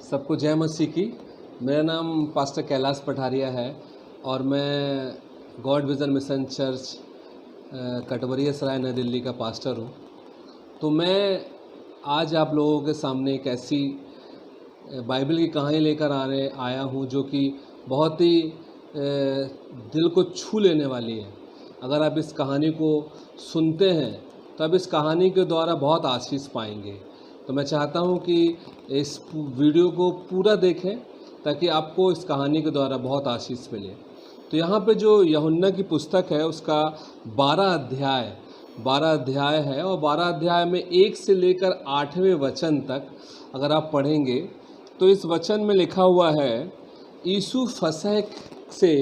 सबको जय मसीह की। मेरा नाम पास्टर कैलाश पठारिया है और मैं गॉड विज़न मिशन चर्च कटवरिया सराय नई दिल्ली का पास्टर हूँ। तो मैं आज आप लोगों के सामने एक ऐसी बाइबल की कहानी लेकर आया हूँ जो कि बहुत ही दिल को छू लेने वाली है। अगर आप इस कहानी को सुनते हैं तो आप इस कहानी के द्वारा बहुत आशीष पाएंगे। तो मैं चाहता हूँ कि इस वीडियो को पूरा देखें ताकि आपको इस कहानी के द्वारा बहुत आशीष मिले। तो यहाँ पे जो यूहन्ना की पुस्तक है उसका 12 अध्याय है और 12 अध्याय में 1 से लेकर 8वें वचन तक अगर आप पढ़ेंगे तो इस वचन में लिखा हुआ है, यीशु फसह से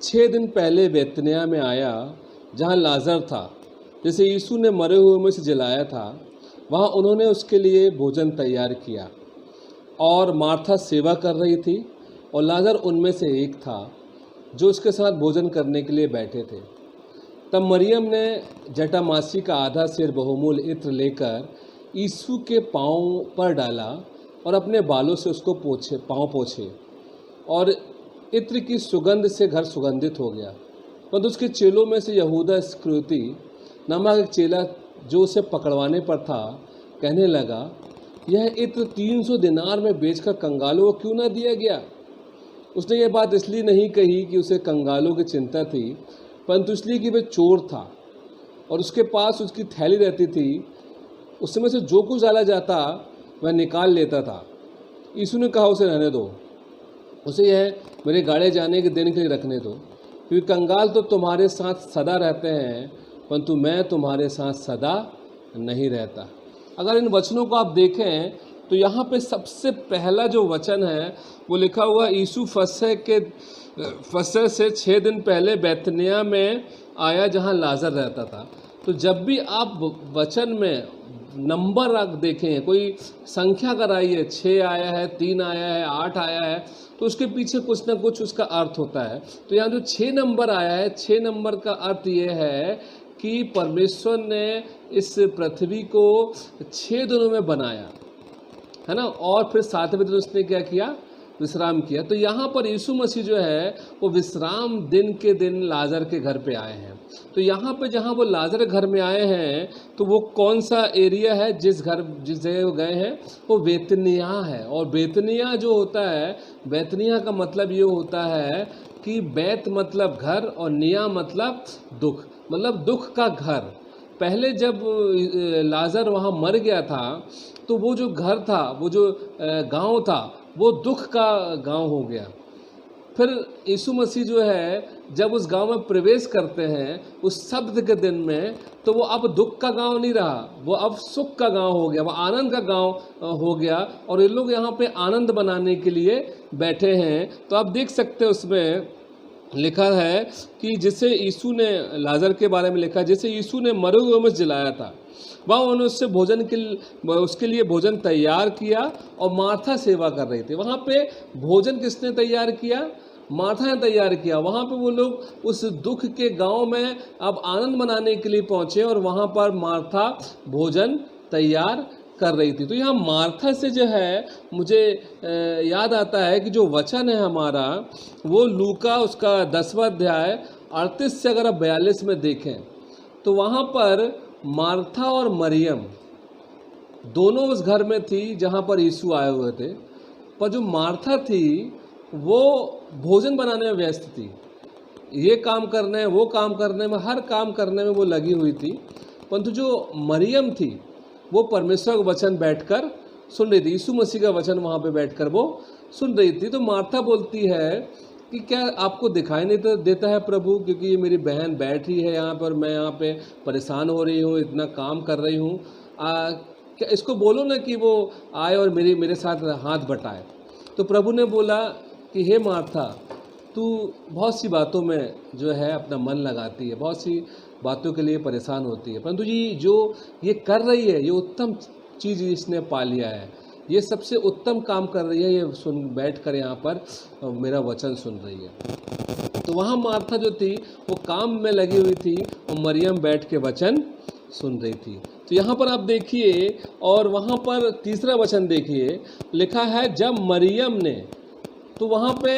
6 दिन पहले बैतनिय्याह में आया जहाँ लाजर था, जैसे यीशु ने मरे हुए में से जलाया था। वहाँ उन्होंने उसके लिए भोजन तैयार किया और मार्था सेवा कर रही थी और लाजर उनमें से एक था जो उसके साथ भोजन करने के लिए बैठे थे। तब मरियम ने जटामासी का आधा सेर बहुमूल्य इत्र लेकर यीशु के पाँव पर डाला और अपने बालों से उसको पाँव पोंछे और इत्र की सुगंध से घर सुगंधित हो गया। परंतु उसके चेलों में से यहूदा इस्करियोती नामक एक चेला जो उसे पकड़वाने पर था कहने लगा, यह इत्र 300 दिनार में बेचकर कंगालों को क्यों न दिया गया। उसने यह बात इसलिए नहीं कही कि उसे कंगालों की चिंता थी, परंतु इसलिए कि वह चोर था और उसके पास उसकी थैली रहती थी, उसमें से जो कुछ डाला जाता वह निकाल लेता था। यीशु ने कहा, उसे रहने दो, उसे यह मेरे गाड़े जाने के दिन के लिए रखने दो, क्योंकि कंगाल तो तुम्हारे साथ सदा रहते हैं परंतु मैं तुम्हारे साथ सदा नहीं रहता। अगर इन वचनों को आप देखें तो यहाँ पे सबसे पहला जो वचन है वो लिखा हुआ, यीशु फसह से 6 दिन पहले बैतनिय्याह में आया जहाँ लाजर रहता था। तो जब भी आप वचन में नंबर आप देखें, कोई संख्या अगर आई है, 6 आया है, 3 आया है, 8 आया है, तो उसके पीछे कुछ ना कुछ उसका अर्थ होता है। तो यहाँ जो 6 नंबर आया है, 6 नंबर का अर्थ ये है कि परमेश्वर ने इस पृथ्वी को 6 दिनों में बनाया है ना, और फिर 7वें दिन उसने क्या किया, विश्राम किया। तो यहाँ पर यीशु मसीह जो है वो विश्राम दिन के दिन लाजर के घर पे आए हैं। तो यहाँ पे जहाँ वो लाजर के घर में आए हैं तो वो कौन सा एरिया है, जिस जगह वो गए हैं वो बैतनिय्याह है। और बैतनिय्याह जो होता है, बैतनिय्याह का मतलब ये होता है कि बैत मतलब घर और निया मतलब दुख, मतलब दुख का घर। पहले जब लाजर वहाँ मर गया था तो वो जो घर था, वो जो गांव था, वो दुख का गांव हो गया। फिर यीशु मसीह जो है जब उस गांव में प्रवेश करते हैं उस शब्द के दिन में, तो वो अब दुख का गांव नहीं रहा, वो अब सुख का गांव हो गया, वो आनंद का गांव हो गया। और ये लोग यहाँ पे आनंद बनाने के लिए बैठे हैं। तो आप देख सकते हैं उसमें लिखा है कि जिसे यीशु ने, लाजर के बारे में लिखा है, जैसे यीशु ने मरे हुए में जलाया था, वह उन्होंने उसके लिए भोजन तैयार किया और मार्था सेवा कर रही थी। वहाँ पे भोजन किसने तैयार किया, मार्था ने तैयार किया। वहाँ पे वो लोग उस दुख के गांव में अब आनंद मनाने के लिए पहुँचे और वहाँ पर मार्था भोजन तैयार कर रही थी। तो यहाँ मार्था से जो है मुझे याद आता है कि जो वचन है हमारा वो लूका उसका 10वां अध्याय 38 से अगर आप 42 में देखें तो वहाँ पर मार्था और मरियम दोनों उस घर में थी जहाँ पर यीशु आए हुए थे। पर जो मार्था थी वो भोजन बनाने में व्यस्त थी, ये काम करने वो काम करने में, हर काम करने में वो लगी हुई थी। परंतु जो मरियम थी वो परमेश्वर का वचन बैठकर सुन रही थी, यीशु मसीह का वचन वहाँ पे बैठकर वो सुन रही थी। तो मार्था बोलती है कि क्या आपको दिखाई नहीं देता है प्रभु, क्योंकि ये मेरी बहन बैठी है यहाँ पर, मैं यहाँ पे परेशान हो रही हूँ, इतना काम कर रही हूँ, क्या इसको बोलो ना कि वो आए और मेरे साथ हाथ बटाए। तो प्रभु ने बोला कि हे मार्था, तू बहुत सी बातों में जो है अपना मन लगाती है, बहुत सी बातों के लिए परेशान होती है, परंतु ये कर रही है, ये उत्तम चीज़ इसने पा लिया है, ये सबसे उत्तम काम कर रही है, ये बैठ कर यहाँ पर मेरा वचन सुन रही है। तो वहाँ मार्था जो थी वो काम में लगी हुई थी और मरियम बैठ के वचन सुन रही थी। तो यहाँ पर आप देखिए, और वहाँ पर तीसरा वचन देखिए, लिखा है जब मरियम ने, तो वहाँ पे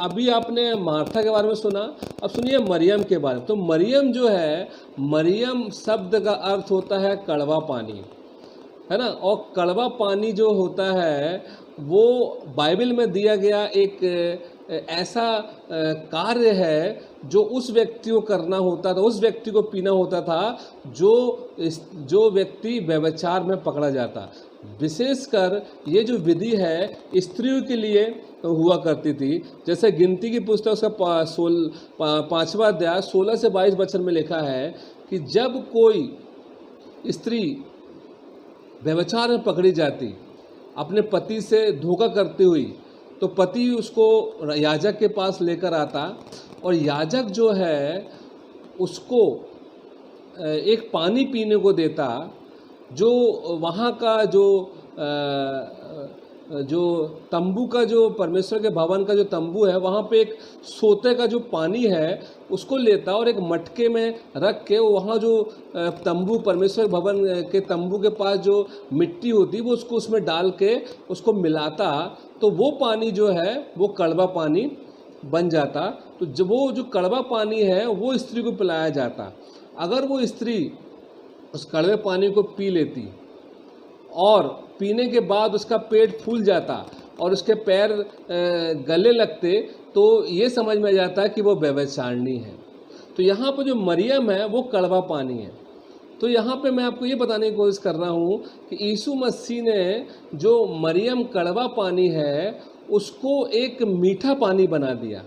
अभी आपने मार्था के बारे में सुना, अब सुनिए मरियम के बारे में। तो मरियम जो है, मरियम शब्द का अर्थ होता है कड़वा पानी, है ना। और कड़वा पानी जो होता है वो बाइबल में दिया गया एक ऐसा कार्य है जो उस व्यक्ति को करना होता था, उस व्यक्ति को पीना होता था जो व्यक्ति व्यभिचार में पकड़ा जाता। विशेषकर ये जो विधि है स्त्रियों के लिए हुआ करती थी। जैसे गिनती की पुस्तक उसका 5वां अध्याय 16 से 22 वचन में लिखा है कि जब कोई स्त्री व्यभिचार में पकड़ी जाती, अपने पति से धोखा करती हुई, तो पति उसको याजक के पास लेकर आता, और याजक जो है उसको एक पानी पीने को देता, जो वहाँ का जो तंबू का, जो परमेश्वर के भवन का जो तंबू है, वहाँ पे एक सोते का जो पानी है उसको लेता, और एक मटके में रख के वहाँ जो तंबू, परमेश्वर भवन के तंबू के पास जो मिट्टी होती वो उसको उसमें डाल के उसको मिलाता, तो वो पानी जो है वो कड़वा पानी बन जाता। तो जब वो जो कड़वा पानी है वो स्त्री को पिलाया जाता। अगर वो स्त्री उस कड़वे पानी को पी लेती और पीने के बाद उसका पेट फूल जाता और उसके पैर गले लगते, तो ये समझ में आ जाता है कि वो व्यभिचारिणी है। तो यहाँ पर जो मरियम है वो कड़वा पानी है। तो यहाँ पे मैं आपको ये बताने की कोशिश कर रहा हूँ कि यीशु मसीह ने जो मरियम कड़वा पानी है उसको एक मीठा पानी बना दिया।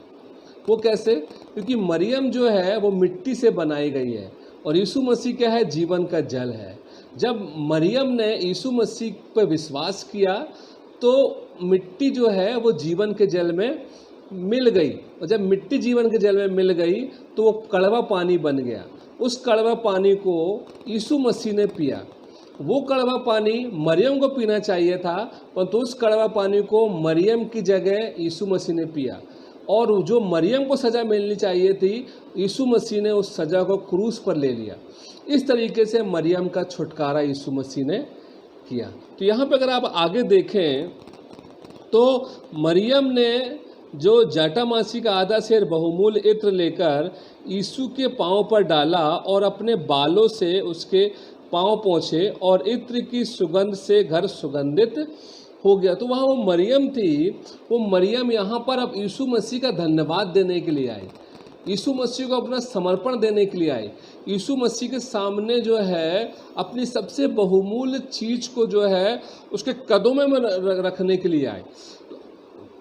वो कैसे? क्योंकि मरियम जो है वो मिट्टी से बनाई गई है और यीशु मसीह क्या है? जीवन का जल है। जब मरियम ने यीशु मसीह पर विश्वास किया तो मिट्टी जो है वो जीवन के जल में मिल गई, और जब मिट्टी जीवन के जल में मिल गई तो वो कड़वा पानी बन गया। उस कड़वा पानी को यीशु मसीह ने पिया। वो कड़वा पानी मरियम को पीना चाहिए था, परंतु उस कड़वा पानी को मरियम की जगह यीशु मसीह ने पिया, और जो मरियम को सज़ा मिलनी चाहिए थी यीशु मसीह ने उस सज़ा को क्रूस पर ले लिया। इस तरीके से मरियम का छुटकारा यीशु मसीह ने किया। तो यहाँ पे अगर आप आगे देखें तो मरियम ने जो जटामासी का आधा सेर बहुमूल्य इत्र लेकर यीशु के पाँव पर डाला और अपने बालों से उसके पाँव पोंछे और इत्र की सुगंध से घर सुगंधित हो गया। तो वहाँ वो मरियम थी, वो मरियम यहाँ पर अब यीशु मसीह का धन्यवाद देने के लिए आई, यीशु मसीह को अपना समर्पण देने के लिए आई, यीशु मसीह के सामने जो है अपनी सबसे बहुमूल्य चीज़ को जो है उसके कदमों में रखने के लिए आए।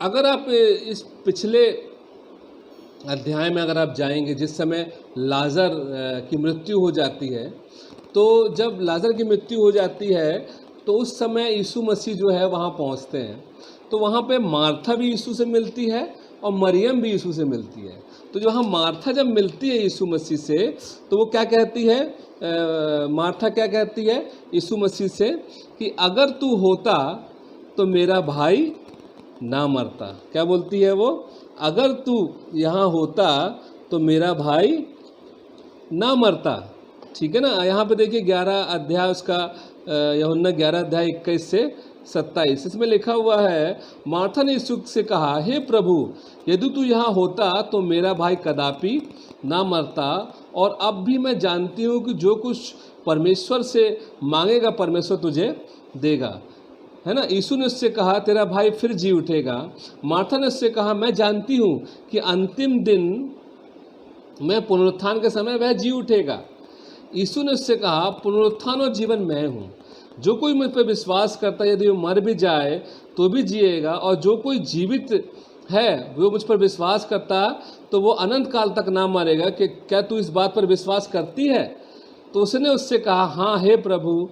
अगर आप इस पिछले अध्याय में अगर आप जाएंगे, जिस समय लाजर की मृत्यु हो जाती है, तो जब लाजर की मृत्यु हो जाती है तो उस समय यीशु मसीह जो है वहाँ पहुँचते हैं। तो वहाँ पे मार्था भी यीशु से मिलती है और मरियम भी यीशु से मिलती है। तो जो वहाँ मार्था जब मिलती है यीशु मसीह से, तो वो क्या कहती है? मार्था क्या कहती है यीशु मसीह से कि अगर तू होता तो मेरा भाई ना मरता। क्या बोलती है वो? अगर तू यहाँ होता तो मेरा भाई ना मरता। ठीक है ना। यहाँ पे देखिए 11 अध्याय उसका, यूहन्ना 11 अध्याय 21 से 27, इसमें लिखा हुआ है, मार्था ने यीशु से कहा, हे प्रभु, यदि तू यहाँ होता तो मेरा भाई कदापि ना मरता, और अब भी मैं जानती हूँ कि जो कुछ परमेश्वर से मांगेगा परमेश्वर तुझे देगा। है ना। यीशु ने उससे कहा, तेरा भाई फिर जी उठेगा। मार्था ने उससे कहा, मैं जानती हूँ कि अंतिम दिन में पुनरुत्थान के समय वह जी उठेगा। यीशु ने उससे कहा, पुनरुत्थान और जीवन मैं हूँ, जो कोई मुझ पर विश्वास करता है यदि वो मर भी जाए तो भी जिएगा, और जो कोई जीवित है वो मुझ पर विश्वास करता तो वो अनंत काल तक ना मरेगा। कि क्या तू इस बात पर विश्वास करती है? तो उसने उससे कहा, हाँ हे प्रभु,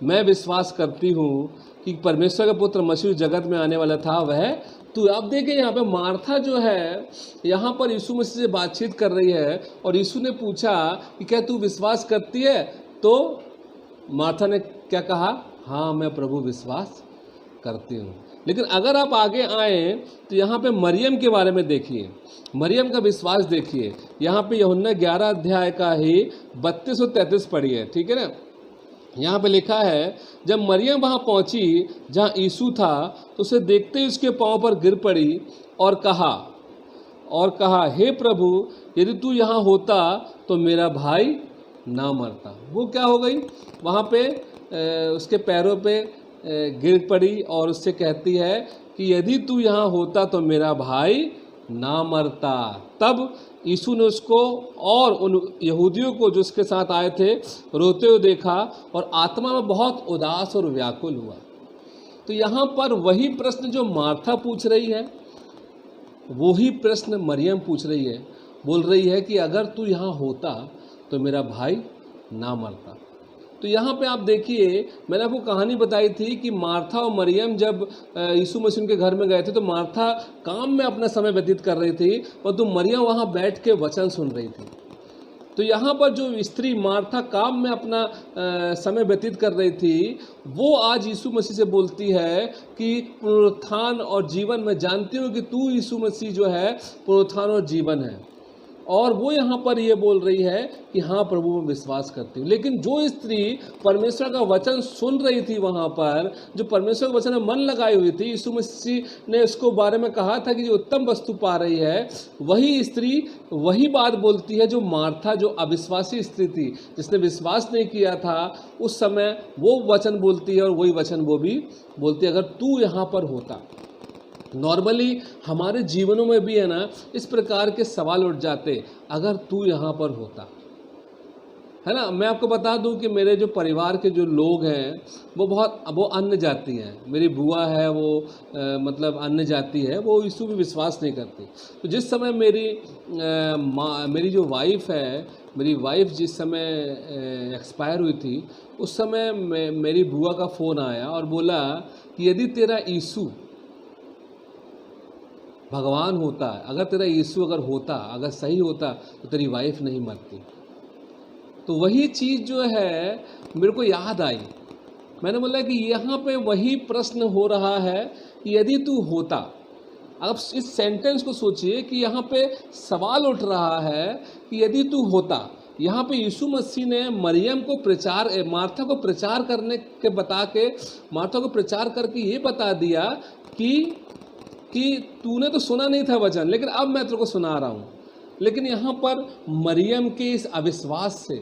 मैं विश्वास करती हूँ कि परमेश्वर का पुत्र मसीह जगत में आने वाला था वह तू। आप देखें यहाँ पे मार्था जो है यहाँ पर यीशु मसीह से बातचीत कर रही है, और यीशु ने पूछा कि क्या तू विश्वास करती है? तो मार्था ने क्या कहा? हाँ मैं प्रभु विश्वास करती हूँ। लेकिन अगर आप आगे आए तो यहाँ पे मरियम के बारे में देखिए, मरियम का विश्वास देखिए। यहाँ पे यूहन्ना 11 अध्याय का ही 32 और 33 पढ़िए। ठीक है ना। यहाँ पे लिखा है, जब मरियम वहाँ पहुँची जहाँ यीशु था तो उसे देखते ही उसके पाँव पर गिर पड़ी और कहा, हे प्रभु, यदि तू यहाँ होता तो मेरा भाई ना मरता। वो क्या हो गई, वहाँ पे उसके पैरों पे गिर पड़ी और उससे कहती है कि यदि तू यहाँ होता तो मेरा भाई ना मरता। तब यीशु ने उसको और उन यहूदियों को जो उसके साथ आए थे रोते हुए देखा और आत्मा में बहुत उदास और व्याकुल हुआ। तो यहाँ पर वही प्रश्न जो मार्था पूछ रही है, वही प्रश्न मरियम पूछ रही है। बोल रही है कि अगर तू यहाँ होता तो मेरा भाई ना मरता। तो यहाँ पे आप देखिए, मैंने आपको कहानी बताई थी कि मार्था और मरियम जब यीशु मसीह के घर में गए थे तो मार्था काम में अपना समय व्यतीत कर रही थी, परंतु मरियम वहाँ बैठ के वचन सुन रही थी। तो यहाँ पर जो स्त्री मार्था काम में अपना समय व्यतीत कर रही थी, वो आज यीशु मसीह से बोलती है कि पुनरुत्थान और जीवन, मैं जानती हूँ कि तू यीशु मसीह जो है पुनरुत्थान और जीवन है। और वो यहाँ पर ये बोल रही है कि हाँ प्रभु, मैं विश्वास करती हूँ। लेकिन जो स्त्री परमेश्वर का वचन सुन रही थी, वहाँ पर जो परमेश्वर के वचन में मन लगाई हुई थी, यीशु मसीह ने उसको बारे में कहा था कि जो उत्तम वस्तु पा रही है, वही स्त्री वही बात बोलती है जो मार्था, जो अविश्वासी स्त्री थी, जिसने विश्वास नहीं किया था, उस समय वो वचन बोलती है और वही वचन वो भी बोलती है, अगर तू यहाँ पर होता। नॉर्मली हमारे जीवनों में भी है ना, इस प्रकार के सवाल उठ जाते, अगर तू यहाँ पर होता, है ना। मैं आपको बता दूं कि मेरे जो परिवार के जो लोग हैं वो अन्य जाति हैं। मेरी बुआ है, वो मतलब अन्य जाति है, वो यीशु में विश्वास नहीं करती। तो जिस समय मेरी जो वाइफ है, मेरी वाइफ जिस समय एक्सपायर हुई थी, उस समय मेरी बुआ का फ़ोन आया और बोला कि यदि तेरा यीशु भगवान होता, अगर तेरा यीशु अगर होता, अगर सही होता, तो तेरी वाइफ नहीं मरती। तो वही चीज़ जो है मेरे को याद आई। मैंने बोला कि यहाँ पे वही प्रश्न हो रहा है कि यदि तू होता। अब इस सेंटेंस को सोचिए कि यहाँ पे सवाल उठ रहा है कि यदि तू होता। यहाँ पे यीशु मसीह ने मरियम को मार्था को प्रचार करने के मार्था को प्रचार करके ये बता दिया कि तूने तो सुना नहीं था वचन, लेकिन अब मैं तेरे को सुना रहा हूँ। लेकिन यहाँ पर मरियम के इस अविश्वास से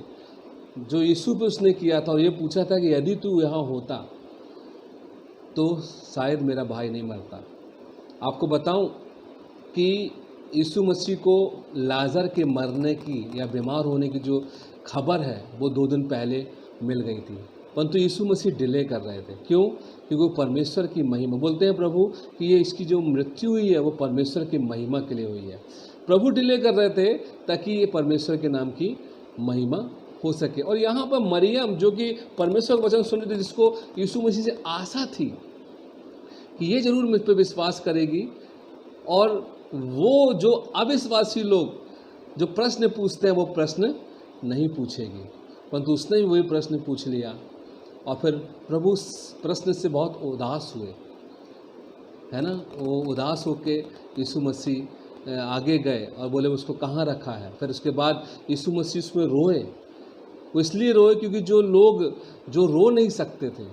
जो यीशु पे उसने किया था और ये पूछा था कि यदि तू यहाँ होता तो शायद मेरा भाई नहीं मरता। आपको बताऊं कि यीशु मसीह को लाजर के मरने की या बीमार होने की जो खबर है वो 2 दिन पहले मिल गई थी, परंतु यीशु मसीह डिले कर रहे थे। क्यों? क्योंकि वो परमेश्वर की महिमा, बोलते हैं प्रभु कि ये इसकी जो मृत्यु हुई है वो परमेश्वर की महिमा के लिए हुई है। प्रभु डिले कर रहे थे ताकि ये परमेश्वर के नाम की महिमा हो सके। और यहाँ पर मरियम जो कि परमेश्वर का वचन सुन रही थी, जिसको यीशु मसीह से आशा थी कि ये जरूर मुझ पर विश्वास करेगी, और वो जो अविश्वासी लोग जो प्रश्न पूछते हैं वो प्रश्न नहीं पूछेगी, परंतु उसने भी वही प्रश्न पूछ लिया। और फिर प्रभु उस प्रश्न से बहुत उदास हुए, है ना। वो उदास होके यीशु मसीह आगे गए और बोले उसको कहाँ रखा है। फिर उसके बाद यीशु मसीह उसमें रोए। वो इसलिए रोए क्योंकि जो लोग जो रो नहीं सकते थे,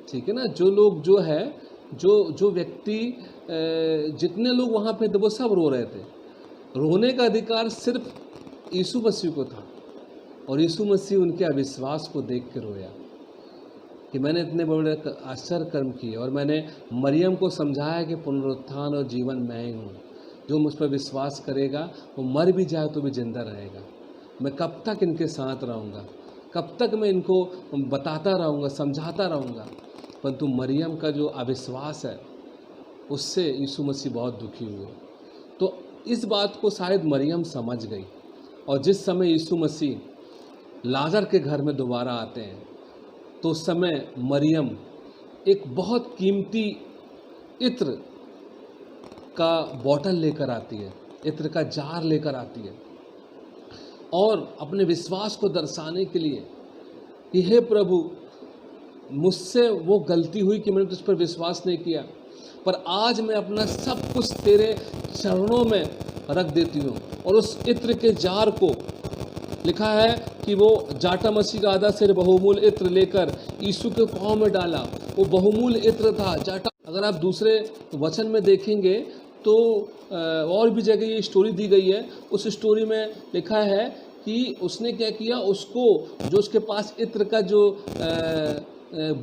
ठीक है ना, जो लोग जो है जो व्यक्ति जितने लोग वहाँ पे थे वो सब रो रहे थे। रोने का अधिकार सिर्फ यीशु मसीह को था, और यीशु मसीह उनके अविश्वास को देख के रोया कि मैंने इतने बड़े आश्चर्य कर्म किए, और मैंने मरियम को समझाया कि पुनरुत्थान और जीवन मैं ही हूँ। जो मुझ पर विश्वास करेगा वो मर भी जाए तो भी जिंदा रहेगा। मैं कब तक इनके साथ रहूँगा, कब तक मैं इनको बताता रहूँगा, समझाता रहूँगा। परंतु मरियम का जो अविश्वास है उससे यीशु मसीह बहुत दुखी हुए। तो इस बात को शायद मरियम समझ गई, और जिस समय यीशु मसीह लाजर के घर में दोबारा आते हैं तो उस समय मरियम एक बहुत कीमती इत्र का बॉटल लेकर आती है, इत्र का जार लेकर आती है, और अपने विश्वास को दर्शाने के लिए कि हे प्रभु, मुझसे वो गलती हुई कि मैंने तुझ पर विश्वास नहीं किया, पर आज मैं अपना सब कुछ तेरे चरणों में रख देती हूँ। और उस इत्र के जार को लिखा है कि वो जाटा मसीह का आधा सिर बहुमूल्य इत्र लेकर यीशु के पाँव में डाला। वो बहुमूल्य इत्र था जाटा। अगर आप दूसरे वचन में देखेंगे तो और भी जगह ये स्टोरी दी गई है। उस स्टोरी में लिखा है कि उसने क्या किया, उसको जो उसके पास इत्र का जो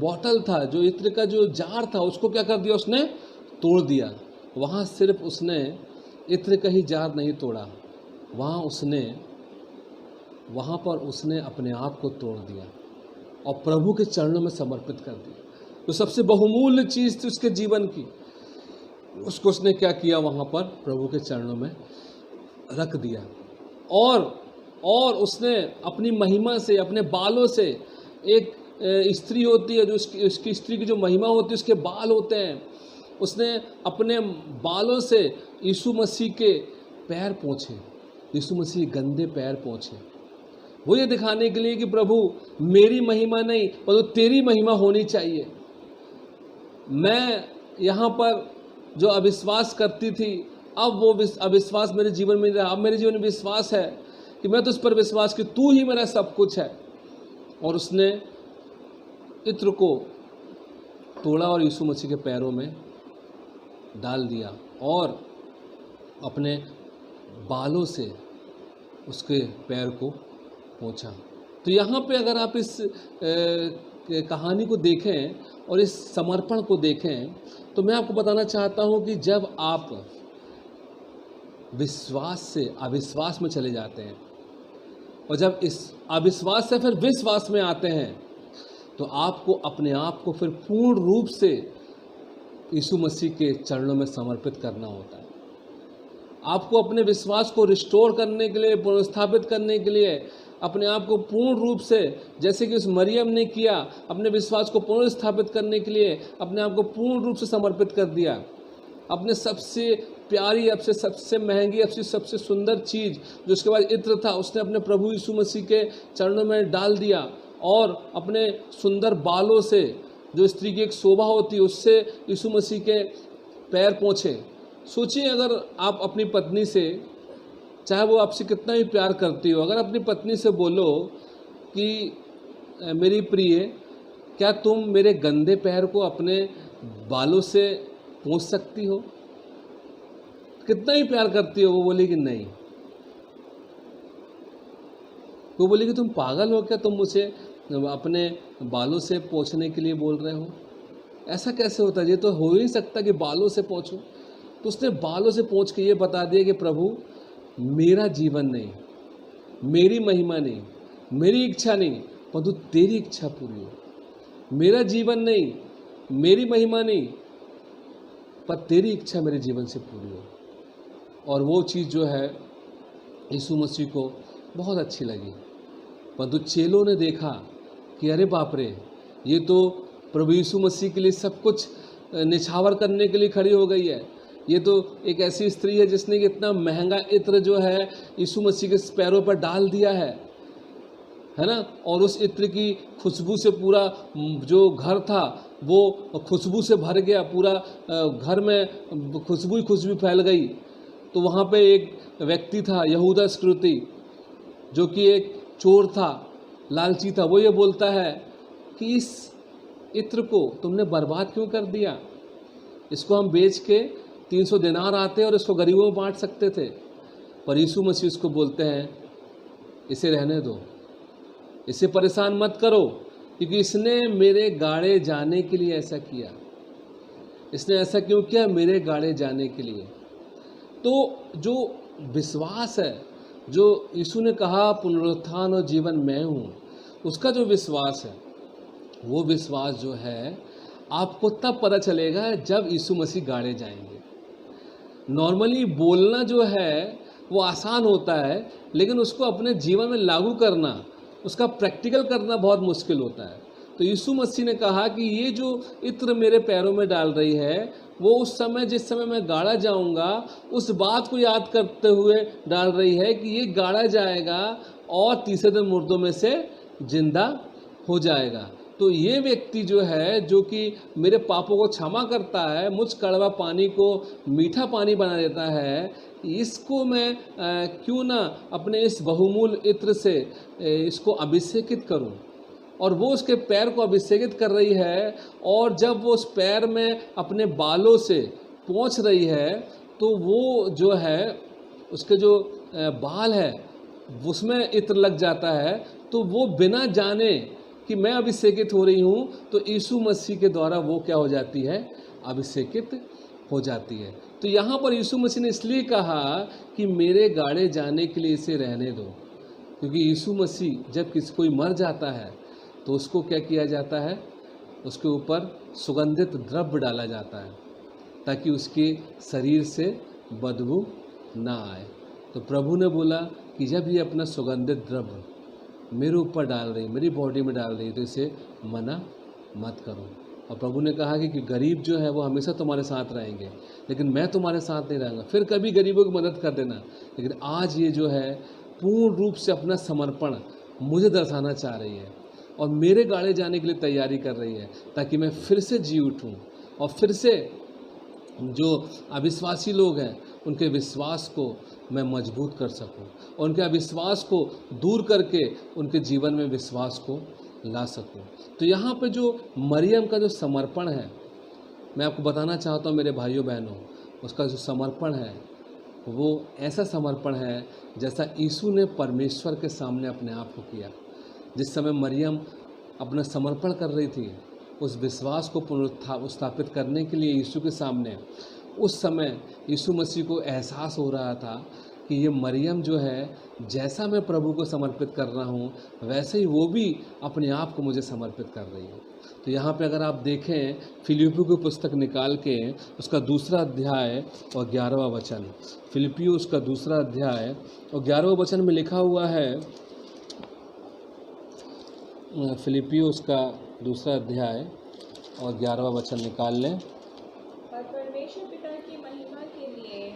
बॉटल था, जो इत्र का जो जार था, उसको क्या कर दिया, उसने तोड़ दिया। वहाँ सिर्फ उसने इत्र का ही जार नहीं तोड़ा, वहाँ पर उसने अपने आप को तोड़ दिया और प्रभु के चरणों में समर्पित कर दिया। तो सबसे बहुमूल्य चीज़ थी उसके जीवन की, उसको उसने क्या किया, वहाँ पर प्रभु के चरणों में रख दिया। और उसने अपनी महिमा से, अपने बालों से, एक स्त्री होती है जो उसकी स्त्री की जो महिमा होती है उसके बाल होते हैं, उसने अपने बालों से यीशु मसीह के पैर पोंछे, यीशु मसीह के गंदे पैर पोंछे। वो ये दिखाने के लिए कि प्रभु मेरी महिमा नहीं परंतु तेरी महिमा होनी चाहिए। मैं यहाँ पर जो अविश्वास करती थी, अब वो अविश्वास मेरे जीवन में नहीं रहा। अब मेरे जीवन में विश्वास है कि मैं तो उस पर विश्वास कि तू ही मेरा सब कुछ है। और उसने इत्र को तोड़ा और यीशु मसीह के पैरों में डाल दिया और अपने बालों से उसके पैर को पोंछा। तो यहाँ पे अगर आप इस कहानी को देखें और इस समर्पण को देखें तो मैं आपको बताना चाहता हूँ कि जब आप विश्वास से अविश्वास में चले जाते हैं और जब इस अविश्वास से फिर विश्वास में आते हैं तो आपको अपने आप को फिर पूर्ण रूप से यीशु मसीह के चरणों में समर्पित करना होता है। आपको अपने विश्वास को रिस्टोर करने के लिए, पुनर्स्थापित करने के लिए अपने आप को पूर्ण रूप से, जैसे कि उस मरियम ने किया, अपने विश्वास को पुनर्स्थापित करने के लिए अपने आप को पूर्ण रूप से समर्पित कर दिया। अपने सबसे प्यारी, अब से सबसे महंगी, अब से सबसे सुंदर चीज़ जो उसके बाद इत्र था, उसने अपने प्रभु यीशु मसीह के चरणों में डाल दिया और अपने सुंदर बालों से, जो स्त्री की एक शोभा होती है, उससे यीशु मसीह के पैर पोंछे। सोचिए अगर आप अपनी पत्नी से, चाहे वो आपसे कितना भी प्यार करती हो, अगर अपनी पत्नी से बोलो कि मेरी प्रिय, क्या तुम मेरे गंदे पैर को अपने बालों से पोंछ सकती हो? कितना ही प्यार करती हो, वो बोलेगी नहीं। वो बोलेगी तुम पागल हो क्या, तुम मुझे अपने बालों से पोंछने के लिए बोल रहे हो? ऐसा कैसे होता है? ये तो हो ही नहीं सकता कि बालों से पोंछो। तो उसने बालों से पोंछ के ये बता दिया कि प्रभु मेरा जीवन नहीं, मेरी महिमा नहीं, मेरी इच्छा नहीं, परंतु तेरी इच्छा पूरी हो। मेरा जीवन नहीं, मेरी महिमा नहीं, पर तेरी इच्छा मेरे जीवन से पूरी हो। और वो चीज़ जो है यीशु मसीह को बहुत अच्छी लगी। परंतु चेलों ने देखा कि अरे बाप रे, ये तो प्रभु यीशु मसीह के लिए सब कुछ निछावर करने के लिए खड़ी हो गई है। ये तो एक ऐसी स्त्री है जिसने इतना महंगा इत्र जो है यीशु मसीह के पैरों पर डाल दिया है ना। और उस इत्र की खुशबू से पूरा जो घर था वो खुशबू से भर गया, पूरा घर में खुशबू ही खुशबू फैल गई। तो वहाँ पे एक व्यक्ति था, यहूदा इस्करियोती, जो कि एक चोर था, लालची था। वो ये बोलता है कि इस इत्र को तुमने बर्बाद क्यों कर दिया? इसको हम बेच के 300 दिनार आते और इसको गरीबों में बांट सकते थे। पर यीशु मसीह उसको बोलते हैं इसे रहने दो, इसे परेशान मत करो, क्योंकि इसने मेरे गाड़े जाने के लिए ऐसा किया। इसने ऐसा क्यों किया? मेरे गाड़े जाने के लिए। तो जो विश्वास है, जो यीशु ने कहा पुनरुत्थान और जीवन मैं हूँ, उसका जो विश्वास है, वो विश्वास जो है आपको तब पता चलेगा जब यीशु मसीह गाड़े जाएंगे। नॉर्मली बोलना जो है वो आसान होता है, लेकिन उसको अपने जीवन में लागू करना, उसका प्रैक्टिकल करना बहुत मुश्किल होता है। तो यीशु मसीह ने कहा कि ये जो इत्र मेरे पैरों में डाल रही है, वो उस समय, जिस समय मैं गाड़ा जाऊंगा, उस बात को याद करते हुए डाल रही है कि ये गाड़ा जाएगा और तीसरे दिन मुर्दों में से जिंदा हो जाएगा। तो ये व्यक्ति जो है, जो कि मेरे पापों को क्षमा करता है, मुझ कड़वा पानी को मीठा पानी बना देता है, इसको मैं क्यों ना अपने इस बहुमूल्य इत्र से इसको अभिषेकित करूं। और वो उसके पैर को अभिषेकित कर रही है, और जब वो उस पैर में अपने बालों से पोंछ रही है, तो वो जो है उसके जो बाल है उसमें इत्र लग जाता है। तो वो बिना जाने कि मैं अभिषेकित हो रही हूँ, तो यीशु मसीह के द्वारा वो क्या हो जाती है, अभिषेकित हो जाती है। तो यहाँ पर यीशु मसीह ने इसलिए कहा कि मेरे गाड़े जाने के लिए इसे रहने दो, क्योंकि यीशु मसीह जब कोई मर जाता है तो उसको क्या किया जाता है, उसके ऊपर सुगंधित द्रव्य डाला जाता है ताकि उसके शरीर से बदबू ना आए। तो प्रभु ने बोला कि जब ये अपना सुगंधित द्रव्य मेरे ऊपर डाल रही, मेरी बॉडी में डाल रही, तो इसे मना मत करो। और प्रभु ने कहा कि गरीब जो है वो हमेशा तुम्हारे साथ रहेंगे, लेकिन मैं तुम्हारे साथ नहीं रहूँगा। फिर कभी गरीबों की मदद कर देना, लेकिन आज ये जो है पूर्ण रूप से अपना समर्पण मुझे दर्शाना चाह रही है और मेरे गाड़े जाने के लिए तैयारी कर रही है, ताकि मैं फिर से जी उठूँ और फिर से जो अविश्वासी लोग हैं उनके विश्वास को मैं मजबूत कर सकूं और उनके अविश्वास को दूर करके उनके जीवन में विश्वास को ला सकूं। तो यहाँ पे जो मरियम का जो समर्पण है, मैं आपको बताना चाहता हूँ मेरे भाइयों बहनों, उसका जो समर्पण है वो ऐसा समर्पण है जैसा यीशु ने परमेश्वर के सामने अपने आप को किया। जिस समय मरियम अपना समर्पण कर रही थी उस विश्वास को पुनरुत्थापित करने के लिए यीशु के सामने, उस समय यीशु मसीह को एहसास हो रहा था कि ये मरियम जो है, जैसा मैं प्रभु को समर्पित कर रहा हूँ वैसे ही वो भी अपने आप को मुझे समर्पित कर रही है। तो यहाँ पे अगर आप देखें फिलिपियों की पुस्तक निकाल के उसका 2 अध्याय और 11वां वचन, फिलिपियों उसका 2 अध्याय और 11वां वचन में लिखा हुआ है, फिलिपियों उसका 2 अध्याय और 11वां वचन निकाल लें। और परमेश्वर पिता की महिमा के लिए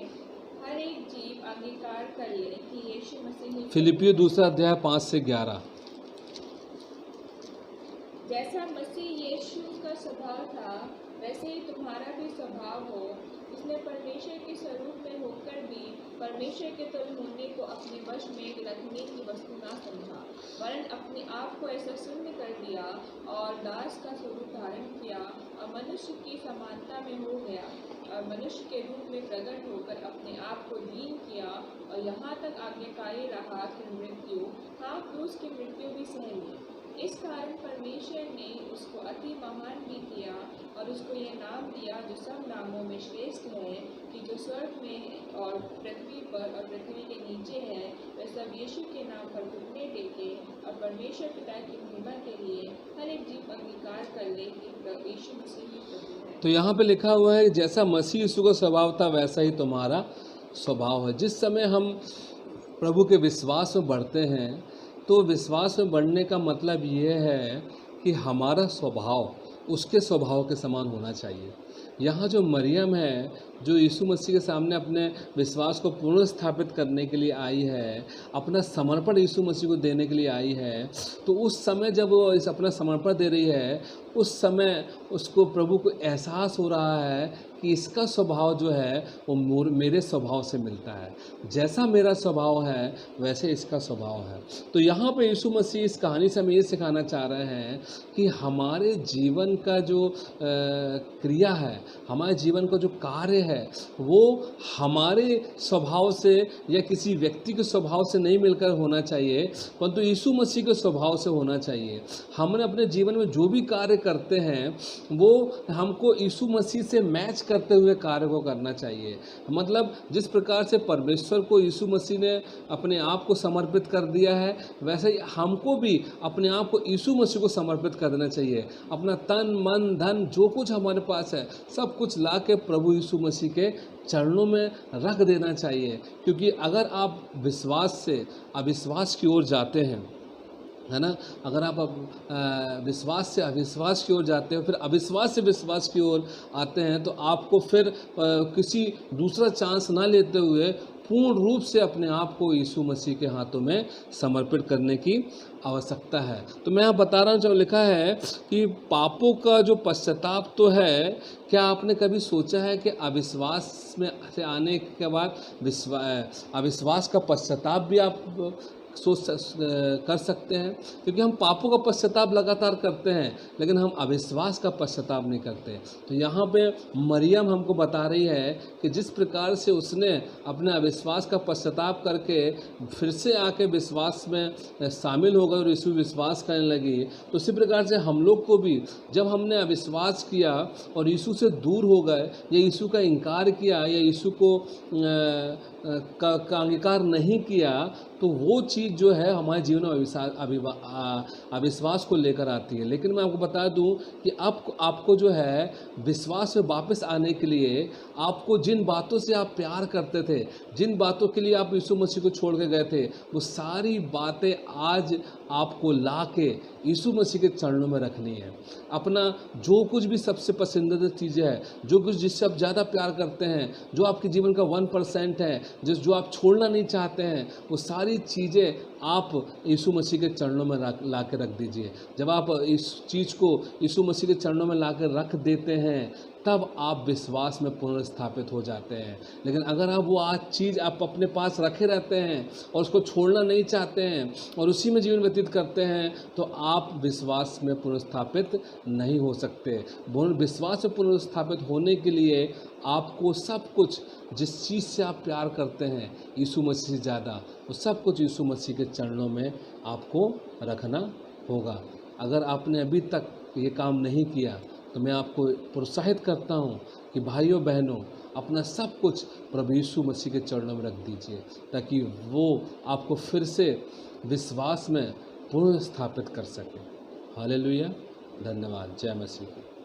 हर एक जीव अंगीकार कर ले कि यीशु मसीह ही फिलिपियों 2 अध्याय 5 से 11। जैसा मसीह यीशु का स्वभाव था वैसे ही तुम्हारा भी स्वभाव हो। उसने परमेश्वर के स्वरूप में होकर भी परमेश्वर के तुल्य होने को अपने वश में रखने की वस्तु ना समझा, वरन अपने आप को ऐसा शून्य कर दिया और दास का स्वरूप धारण किया और मनुष्य की समानता में हो गया और मनुष्य के रूप में प्रकट होकर अपने आप को दीन किया और यहाँ तक आज्ञाकारी रहा कि मृत्यु, हाँ क्रूस की मृत्यु भी सह ली। इस कारण परमेश्वर ने उसको अति महान भी किया और उसको यह नाम दिया जो सब नामों में श्रेष्ठ है, कि जो स्वर्ग में और पृथ्वी पर और पृथ्वी के नीचे है वह सब यीशु के नाम पर घुटने टेके और परमेश्वर पिता की महिमा के लिए हर एक जीव अंगीकार कर ले कि यीशु मसीह ही प्रभु है। तो यहाँ पे लिखा हुआ है जैसा मसीह यीशु का स्वभाव था वैसा ही तुम्हारा स्वभाव है। जिस समय हम प्रभु के विश्वास में बढ़ते हैं तो विश्वास में बढ़ने का मतलब ये है कि हमारा स्वभाव उसके स्वभाव के समान होना चाहिए। यहाँ जो मरियम है, जो यीशु मसीह के सामने अपने विश्वास को पुनः स्थापित करने के लिए आई है, अपना समर्पण यीशु मसीह को देने के लिए आई है, तो उस समय जब वो इस अपना समर्पण दे रही है, उस समय उसको प्रभु को एहसास हो रहा है कि इसका स्वभाव जो है वो मेरे स्वभाव से मिलता है। जैसा मेरा स्वभाव है वैसे इसका स्वभाव है। तो यहाँ पे यीशु मसीह इस कहानी से हमें ये सिखाना चाह रहे हैं कि हमारे जीवन का जो क्रिया है, हमारे जीवन का जो कार्य है, वो हमारे स्वभाव से या किसी व्यक्ति के स्वभाव से नहीं मिलकर होना चाहिए, परंतु यीशु मसीह के स्वभाव से होना चाहिए। हमने अपने जीवन में जो भी कार्य करते हैं वो हमको यीशु मसीह से मैच करते हुए कार्य को करना चाहिए। मतलब जिस प्रकार से परमेश्वर को यीशु मसीह ने अपने आप को समर्पित कर दिया है, वैसे ही हमको भी अपने आप को यीशु मसीह को समर्पित कर देना चाहिए। अपना तन मन धन जो कुछ हमारे पास है सब कुछ ला के प्रभु यीशु मसीह के चरणों में रख देना चाहिए। क्योंकि अगर आप विश्वास से अविश्वास की ओर जाते हैं, है ना, अगर आप विश्वास से अविश्वास की ओर जाते हो, फिर अविश्वास से विश्वास की ओर आते हैं, तो आपको फिर किसी दूसरा चांस ना लेते हुए पूर्ण रूप से अपने आप को यीशु मसीह के हाथों में समर्पित करने की आवश्यकता है। तो मैं यहाँ बता रहा हूँ, जब लिखा है कि पापों का जो पश्चाताप तो है, क्या आपने कभी सोचा है कि अविश्वास में से आने के बाद अविश्वास का पश्चाताप भी आप कर सकते हैं? क्योंकि हम पापों का पश्चाताप लगातार करते हैं, लेकिन हम अविश्वास का पश्चाताप नहीं करते। तो यहाँ पे मरियम हमको बता रही है कि जिस प्रकार से उसने अपने अविश्वास का पश्चाताप करके फिर से आके विश्वास में शामिल हो गए और यीशु विश्वास करने लगी, तो उसी प्रकार से हम लोग को भी जब हमने अविश्वास किया और यीशु से दूर हो गए, या यीशु का इनकार किया, या यीशु को का अंगीकार नहीं किया, तो वो चीज़ जो है हमारे जीवन में अविश्वास को लेकर आती है। लेकिन मैं आपको बता दूं कि आपको जो है विश्वास में वापस आने के लिए, आपको जिन बातों से आप प्यार करते थे, जिन बातों के लिए आप यीशु मसीह को छोड़ के गए थे, वो सारी बातें आज आपको ला के यीशु मसीह के चरणों में रखनी है। अपना जो कुछ भी सबसे पसंदीदा चीज़ें हैं, जो कुछ जिससे आप ज़्यादा प्यार करते हैं, जो आपके जीवन का 1% है, जो आप छोड़ना नहीं चाहते हैं, वो सारी चीज़ें आप यीशु मसीह के चरणों में ला के रख दीजिए। जब आप इस चीज़ को यीशु मसीह के चरणों में ला कर रख देते हैं, तब आप विश्वास में पुनर्स्थापित हो जाते हैं। लेकिन अगर आप वो आज चीज़ आप अपने पास रखे रहते हैं और उसको छोड़ना नहीं चाहते हैं और उसी में जीवन व्यतीत करते हैं, तो आप विश्वास में पुनर्स्थापित नहीं हो सकते। विश्वास में पुनर्स्थापित होने के लिए आपको सब कुछ, जिस चीज़ से आप प्यार करते हैं यीशु मसीह से ज़्यादा, वो सब कुछ यीशु मसीह के चरणों में आपको रखना होगा। अगर आपने अभी तक ये काम नहीं किया, तो मैं आपको प्रोत्साहित करता हूँ कि भाइयों बहनों, अपना सब कुछ प्रभु यीशु मसीह के चरणों में रख दीजिए, ताकि वो आपको फिर से विश्वास में पुनर्स्थापित कर सके। हालेलुया, धन्यवाद, जय मसीह।